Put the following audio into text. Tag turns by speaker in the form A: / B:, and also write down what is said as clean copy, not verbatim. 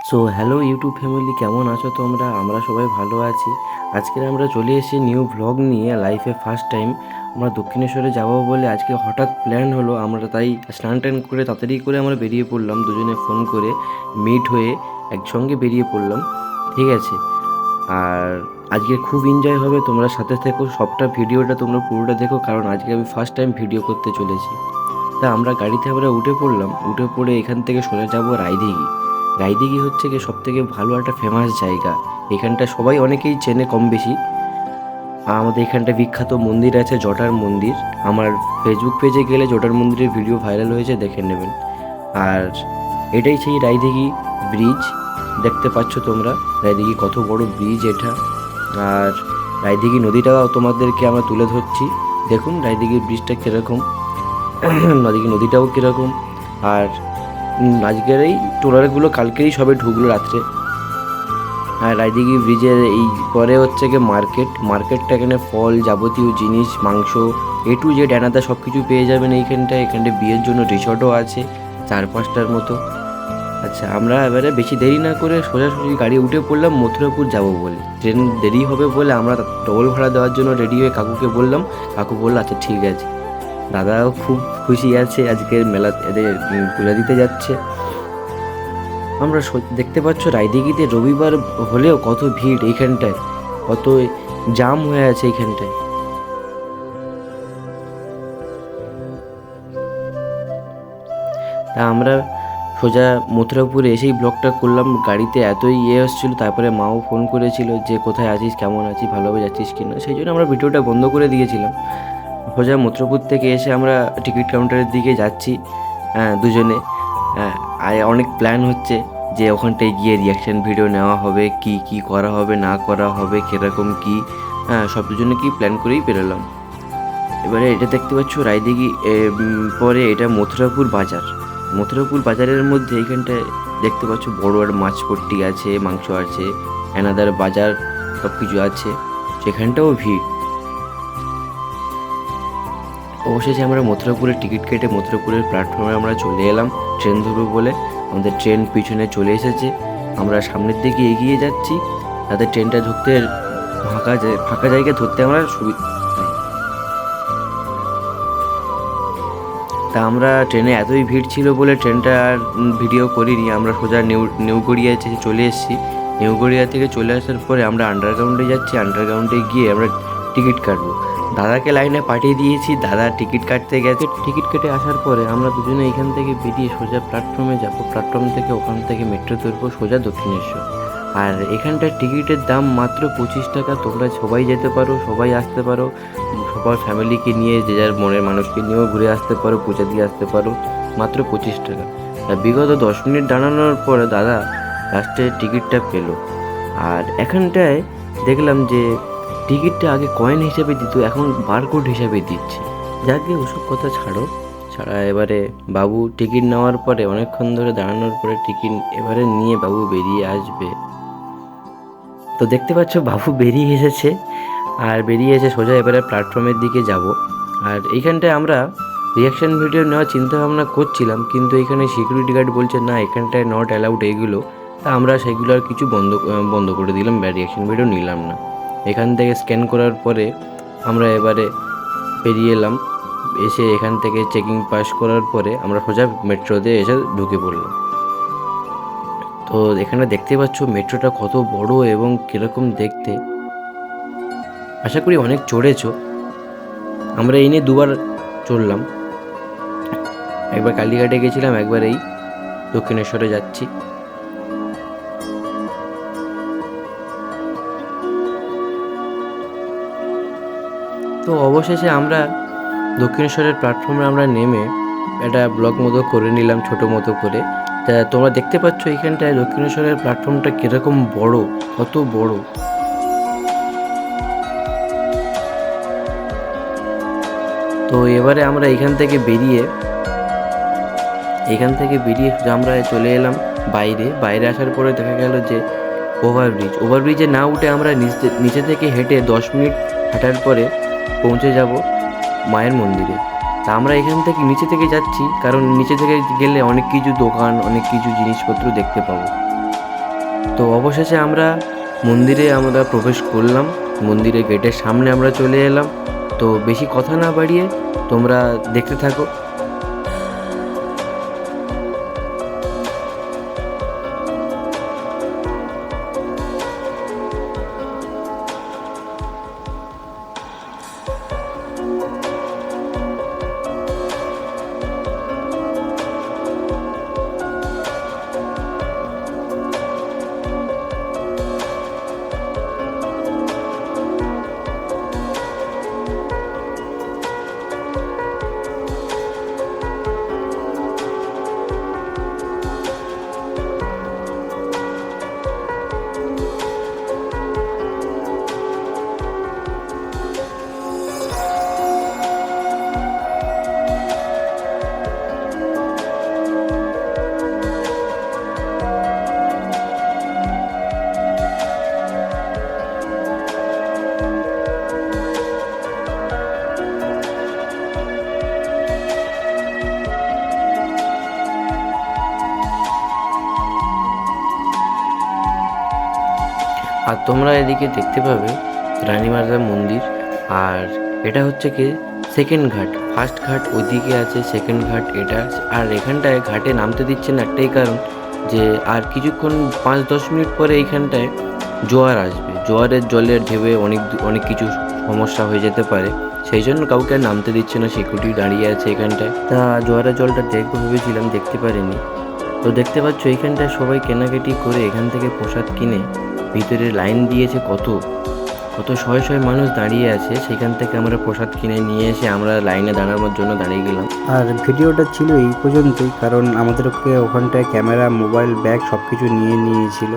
A: So hello YouTube family, কেমন আছো তোমরা? আমরা সবাই ভালো আছি। আজকে আমরা চলে এসেছি নিউ ভ্লগ নিয়ে। লাইফে ফার্স্ট টাইম আমরা দক্ষিণেশ্বরে যাব বলে আজকে হঠাৎ প্ল্যান হলো। আমরা তাই স্নান টান করে তাড়াতাড়ি করে আমরা বেরিয়ে পড়লাম, দুজনে ফোন করে মিট হয়ে একসঙ্গে বেরিয়ে পড়লাম। ঠিক আছে, আর আজকে খুব এনজয় হবে। তোমরা সাথে থেকো, সবটা ভিডিওটা তোমরা পুরোটা দেখো, কারণ আজকে আমি ফার্স্ট টাইম ভিডিও করতে চলেছি। তা আমরা গাড়িতে উঠে পড়লাম। উঠে পড়ে এখান থেকে সোজা যাবো রায়দিঘি। রায়দিঘি হচ্ছে কি সব থেকে ভালো একটা ফেমাস জায়গা। এখানটা সবাই অনেকেই চেনে কম বেশি। আর আমাদের এখানটা বিখ্যাত মন্দির আছে, জটার মন্দির। আমার ফেসবুক পেজে গেলে জটার মন্দিরের ভিডিও ভাইরাল হয়েছে, দেখে নেবেন। আর এটাই সেই রায়দিঘি ব্রিজ। দেখতে পাচ্ছ তোমরা রায়দিঘি কত বড় ব্রিজ এটা। আর রায়দিঘি নদীটাও তোমাদেরকে আমরা তুলে ধরছি। দেখুন রায়দিঘির ব্রিজটা কীরকম, নদীটাও কীরকম। আর আজকের এই ট্রলারগুলো কালকেই সবে ঢুকলো রাত্রে। আর রায়দিঘি ব্রিজের এই পরে হচ্ছে গিয়ে মার্কেটটা, এখানে ফল যাবতীয় জিনিস, মাংস, A to Z ডানাদা সব কিছু পেয়ে যাবেন এইখানটায়। এখানটায় বিয়ের জন্য রিসর্টও আছে 4-5টার মতো। আচ্ছা, আমরা এবারে বেশি দেরি না করে সোজাসুজি গাড়ি উঠে পড়লাম মথুরাপুর যাব বলে। ট্রেন দেরি হবে বলে আমরা টোল ভাড়া দেওয়ার জন্য রেডি হয়ে কাকুকে বললাম। কাকু বললো আচ্ছা ঠিক আছে। দাদাও খুব খুশি আছে, আজকের মেলা এদের তুলে দিতে যাচ্ছে। আমরা দেখতে পাচ্ছ রায়দিঘিতে রবিবার হলেও কত ভিড় এইখানটায়, কত জাম হয়ে আছে এইখানটায়। তা আমরা সোজা মথুরাপুরে এসেই ব্লগটা করলাম। গাড়িতে এতই এসেছিলো, তারপরে মাও ফোন করেছিল যে কোথায় আছিস, কেমন আছিস, ভালোভাবে যাচ্ছিস কি না। সেই জন্য আমরা ভিডিওটা বন্ধ করে দিয়েছিলাম। সোজা মথুরাপুর থেকে এসে আমরা টিকিট কাউন্টারের দিকে যাচ্ছি, দুজনে। আর অনেক প্ল্যান হচ্ছে যে ওখানটায় গিয়ে রিয়াকশান ভিডিও নেওয়া হবে, কি কি করা হবে না করা হবে, কীরকম কী, সব দুজনে কি প্ল্যান করেই বেরোলাম। এবারে এটা দেখতে পাচ্ছ রায়দিঘি পরে এটা মথুরাপুর বাজার। মথুরাপুর বাজারের মধ্যে এইখানটায় দেখতে পাচ্ছ বড় আর মাছ পট্টি আছে, মাংস আছে, অ্যানাদার বাজার সব কিছু আছে। সেখানটাও ভিড়। অবশেষে আমরা মথুরাপুরের টিকিট কেটে মথুরাপুরের প্ল্যাটফর্মে আমরা চলে এলাম ট্রেন ধরবো বলে। আমাদের ট্রেন পিছনে চলে এসেছে। আমরা সামনের দিকে এগিয়ে যাচ্ছি, তাতে ট্রেনটা ধরতে ফাঁকা জায়গা ধরতে আমরা সুবিধা। তা আমরা ট্রেনে এতই ভিড় ছিল বলে ট্রেনটা আর ভিডিও করিনি। আমরা সোজা নিউ গড়িয়া চলে এসেছি। নিউ গড়িয়া থেকে চলে আসার পরে আমরা আন্ডারগ্রাউন্ডে যাচ্ছি। আন্ডারগ্রাউন্ডে গিয়ে আমরা টিকিট কাটবো। দাদাকে লাইনে পাঠিয়ে দিয়েছি, দাদা টিকিট কাটতে গেছে। টিকিট কেটে আসার পরে আমরা দুজনে এখান থেকে বেরিয়ে সোজা প্ল্যাটফর্মে যাবো। প্ল্যাটফর্ম থেকে ওখান থেকে মেট্রো ধরবো সোজা দক্ষিণেশ্বর। আর এখানটার টিকিটের দাম মাত্র 25 টাকা। তোমরা সবাই যেতে পারো, সবাই আসতে পারো, সবার ফ্যামিলিকে নিয়ে, যে যার মনের মানুষকে নিয়েও ঘুরে আসতে পারো, পূজা দিয়ে আসতে পারো, মাত্র 25 টাকা। আর বিগত 10 মিনিট দাঁড়ানোর পরে দাদা লাস্টে টিকিটটা পেলো। আর এখানটায় দেখলাম যে টিকিটটা আগে কয়েন হিসেবে দিত, এখন বারকোড হিসেবে দিচ্ছে। যাকে ওসব কথা ছাড়া এবারে বাবু টিকিট নেওয়ার পরে অনেকক্ষণ ধরে দাঁড়ানোর পরে টিকিট এবারে নিয়ে বাবু বেরিয়ে আসবে। তো দেখতে পাচ্ছ বাবু বেরিয়ে এসেছে। আর বেরিয়ে এসে সোজা এবারে প্ল্যাটফর্মের দিকে যাব। আর এইখানটায় আমরা রিয়াকশান ভিডিও নেওয়ার চিন্তাভাবনা করছিলাম, কিন্তু এখানে সিকিউরিটি গার্ড বলছে না, এখানটায় নট অ্যালাউড এইগুলো। তা আমরা সেগুলো আর কিছু বন্ধ করে দিলাম, রিয়াকশান ভিডিও নিলাম না। এখান থেকে স্ক্যান করার পরে আমরা এবারে বেরিয়ে এলাম। এসে এখান থেকে চেকিং পাস করার পরে আমরা সোজা মেট্রোতে এসে ঢুকে পড়লাম। তো এখানে দেখতে পাচ্ছ মেট্রোটা কত বড় এবং কীরকম দেখতে। আশা করি অনেক চড়েছো। আমরা এই নিয়ে দুবার চড়লাম, একবার কালীঘাটে গেছিলাম, একবার এই দক্ষিণেশ্বরে যাচ্ছি। তো অবশেষে আমরা দক্ষিণেশ্বরের প্ল্যাটফর্মে আমরা নেমে একটা ব্লগ মতো করে নিলাম, ছোটো মতো করে। তা তোমরা দেখতে পাচ্ছ এইখানটায় দক্ষিণেশ্বরের প্ল্যাটফর্মটা কীরকম বড়, কত বড়। তো এবারে আমরা এখান থেকে বেরিয়ে আমরা চলে এলাম বাইরে আসার পরে দেখা গেল যে ওভারব্রিজে না উঠে আমরা নিচে থেকে হেঁটে 10 মিনিট হাঁটার পরে পৌঁছে যাব মায়ের মন্দিরে। তা আমরা এখান থেকে নিচে থেকে যাচ্ছি, কারণ নিচে থেকে গেলে অনেক কিছু দোকান, অনেক কিছু জিনিসপত্র দেখতে পাবো। তো অবশেষে আমরা মন্দিরে প্রবেশ করলাম, মন্দিরের গেটের সামনে আমরা চলে এলাম। তো বেশি কথা না বাড়িয়ে তোমরা দেখতে থাকো। আর তোমরা এদিকে দেখতে পাবে রানীমাতার মন্দির। আর এটা হচ্ছে কি সেকেন্ড ঘাট, ফার্স্ট ঘাট ওইদিকে আছে, সেকেন্ড ঘাট এটা। আর এখানটায় ঘাটে নামতে দিচ্ছে না একটাই কারণ, যে আর কিছুক্ষণ 5-10 মিনিট পরে এইখানটায় জোয়ার আসবে, জোয়ারের জলের ঢেউয়ে অনেক কিছু সমস্যা হয়ে যেতে পারে, সেই জন্য কাউকে আর নামতে দিচ্ছে না, সিকিউরিটি দাঁড়িয়ে আছে এখানটায়। তা জোয়ারের জলটা দেখবো ভেবেছিলাম, দেখতে পারিনি। তো দেখতে পাচ্ছ এইখানটায় সবাই কেনাকাটি করে এখান থেকে প্রসাদ কিনে ভিতরে লাইন দিয়েছে, কত কত শয়ে শয়ে মানুষ দাঁড়িয়ে আছে। সেখান থেকে আমরা প্রসাদ কিনে নিয়ে এসে আমরা লাইনে দাঁড়ানোর জন্য দাঁড়িয়ে গেলাম।
B: আর ভিডিওটা ছিল এই পর্যন্তই, কারণ আমাদেরকে ওখানটায় ক্যামেরা, মোবাইল, ব্যাগ সব কিছু নিয়ে নিয়েছিল।